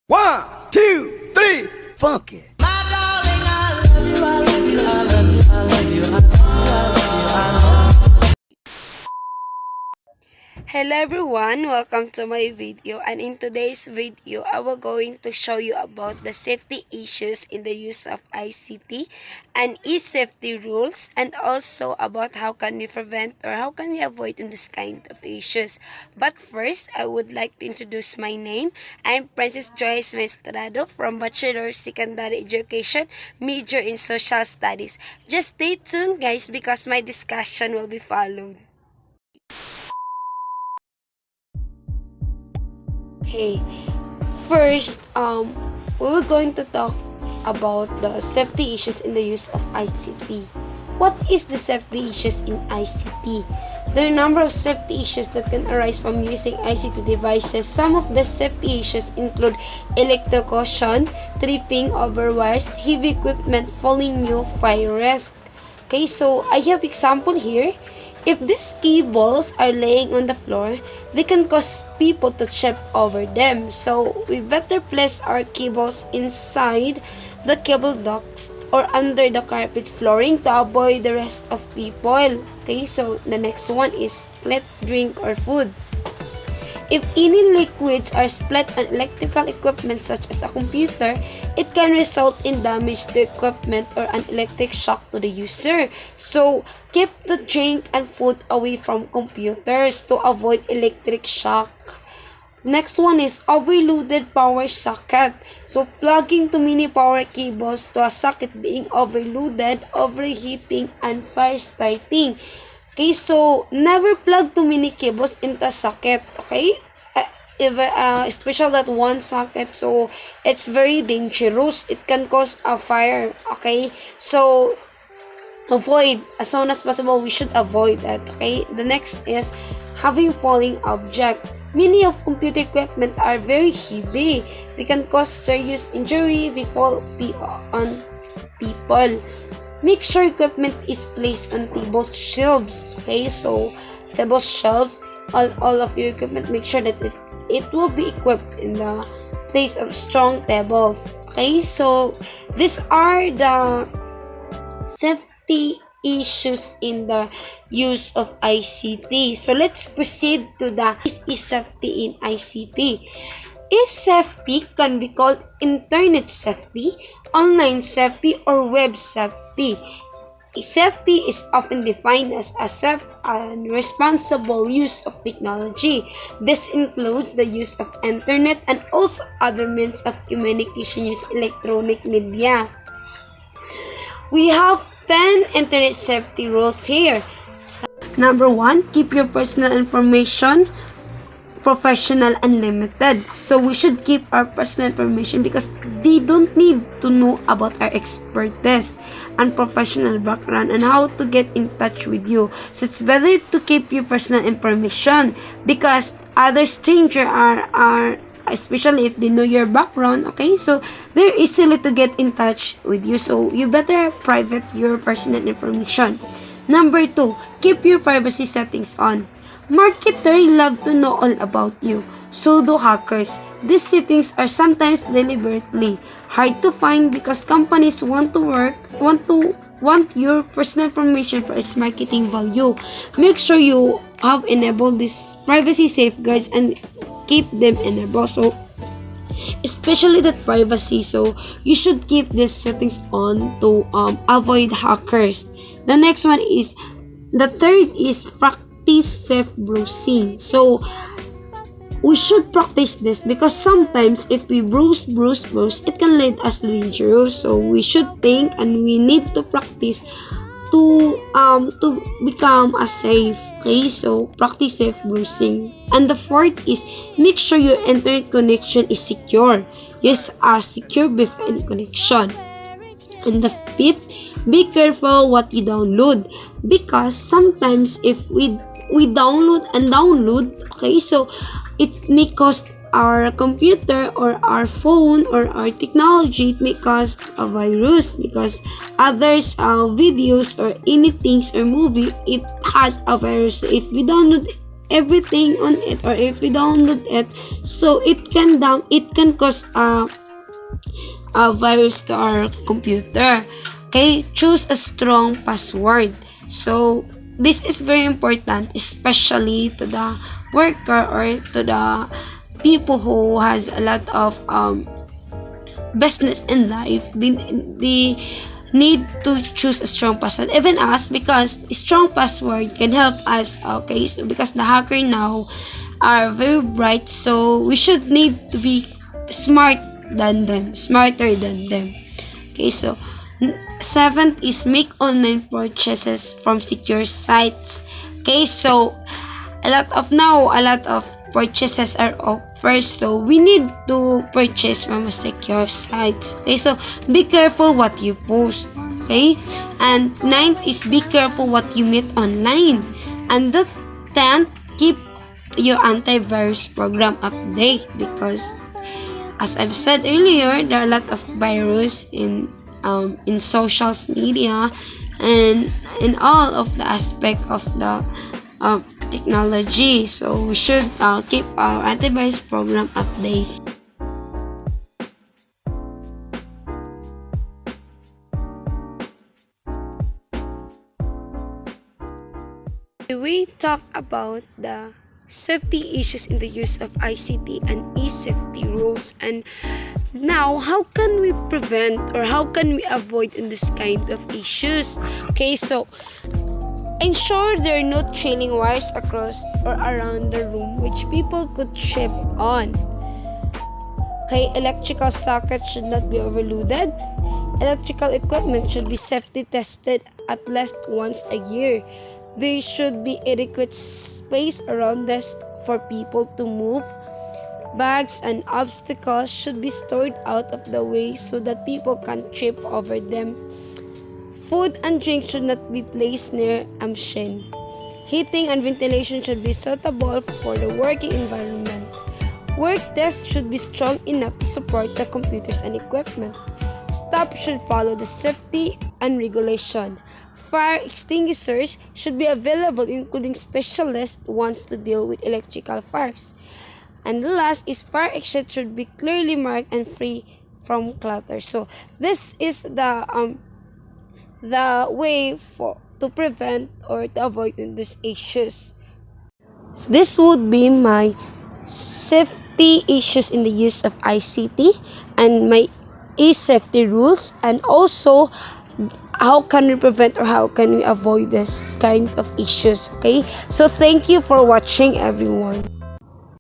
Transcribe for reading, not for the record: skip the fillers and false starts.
One, two, three, funk it. Hello everyone, welcome to my video, and in today's video I will going to show you about the safety issues in the use of ICT and e-safety rules, and also about how can we prevent or how can we avoid in this kind of issues. But first, I would like to introduce my name. I'm Princess Joyce Maestrado from Bachelor Secondary Education, major in Social Studies. Just stay tuned guys because my discussion will be followed. Hey, first, we were going to talk about the safety issues in the use of ICT. What is the safety issues in ICT? There are a number of safety issues that can arise from using ICT devices. Some of the safety issues include electrocution, tripping over wires, heavy equipment falling new, fire risk. Okay, so I have example here. If these cables are laying on the floor, they can cause people to trip over them. So we better place our cables inside the cable ducts or under the carpet flooring to avoid the rest of people. Okay, so the next one is split drink or food. If any liquids are split on electrical equipment such as a computer, it can result in damage to equipment or an electric shock to the user. So, keep the drink and food away from computers to avoid electric shock. Next one is overloaded power socket. So, plugging too many power cables to a socket being overloaded, overheating, and fire starting. Okay, so never plug too many cables into a socket, okay? Especially that one socket, so it's very dangerous. It can cause a fire, okay? So avoid as soon as possible. We should avoid that, okay? The next is having falling object. Many of computer equipment are very heavy. They can cause serious injury. They fall on people. Make sure equipment is placed on table shelves. Okay, so table shelves, all of your equipment, make sure that it will be equipped in the place of strong tables. Okay, so these are the safety issues in the use of ICT. So let's proceed to the safety in ICT. E-safety can be called internet safety, online safety, or web safety. Safety is often defined as a safe and responsible use of technology. This includes the use of internet and also other means of communication using electronic media. We have 10 internet safety rules here. Number 1, keep your personal information professional and limited. So we should keep our personal information because they don't need to know about our expertise and professional background and how to get in touch with you. So it's better to keep your personal information because other strangers are especially if they know your background, okay, so they're easily to get in touch with you, so you better private your personal information. Number 2, keep your privacy settings on. Marketers love to know all about you. So do hackers. These settings are sometimes deliberately hard to find because companies want your personal information for its marketing value. Make sure you have enabled these privacy safeguards and keep them enabled. So especially that privacy, so you should keep these settings on to avoid hackers. The next one is the third is practice safe browsing. So we should practice this because sometimes if we browse, it can lead us to danger. So we should think and we need to practice to become a safe. Okay, so practice safe browsing. And the fourth is make sure your internet connection is secure. Use a secure VPN connection. And the fifth, be careful what you download because sometimes if we download, okay, so it may cost our computer or our phone or our technology, it may cause a virus because others videos or anything or movie, it has a virus. So if we download everything on it, or if we download it, so it can cause a virus to our computer. Okay, choose a strong password. So this is very important, especially to the worker or to the people who has a lot of business in life. They need to choose a strong password, even us, because a strong password can help us. Okay, so because the hacker now are very bright, so we should need to be smarter than them. Okay, so seventh is make online purchases from secure sites. Okay, so a lot of purchases are offered, so we need to purchase from a secure sites. Okay, so be careful what you post. Okay, and ninth is be careful what you meet online. And the 10th, keep your antivirus program update, because as I've said earlier, there are a lot of virus in social media and in all of the aspect of the technology. So we should keep our antivirus program update. We talk about the safety issues in the use of ICT and e-safety rules, and now how can we prevent or how can we avoid in this kind of issues? Okay, so ensure there are no trailing wires across or around the room which people could trip on. Okay, electrical sockets should not be overloaded. Electrical equipment should be safety tested at least once a year. There should be adequate space around desks for people to move. Bags and obstacles should be stored out of the way so that people can't trip over them. Food and drink should not be placed near a machine. Heating and ventilation should be suitable for the working environment. Work desks should be strong enough to support the computers and equipment. Staff should follow the safety and regulation. Fire extinguishers should be available, including specialist ones to deal with electrical fires. And the last is fire exit should be clearly marked and free from clutter. So this is the way to prevent or to avoid these issues. So this would be my safety issues in the use of ICT and my e-safety rules, and also how can we prevent or how can we avoid this kind of issues. Okay, so thank you for watching, everyone.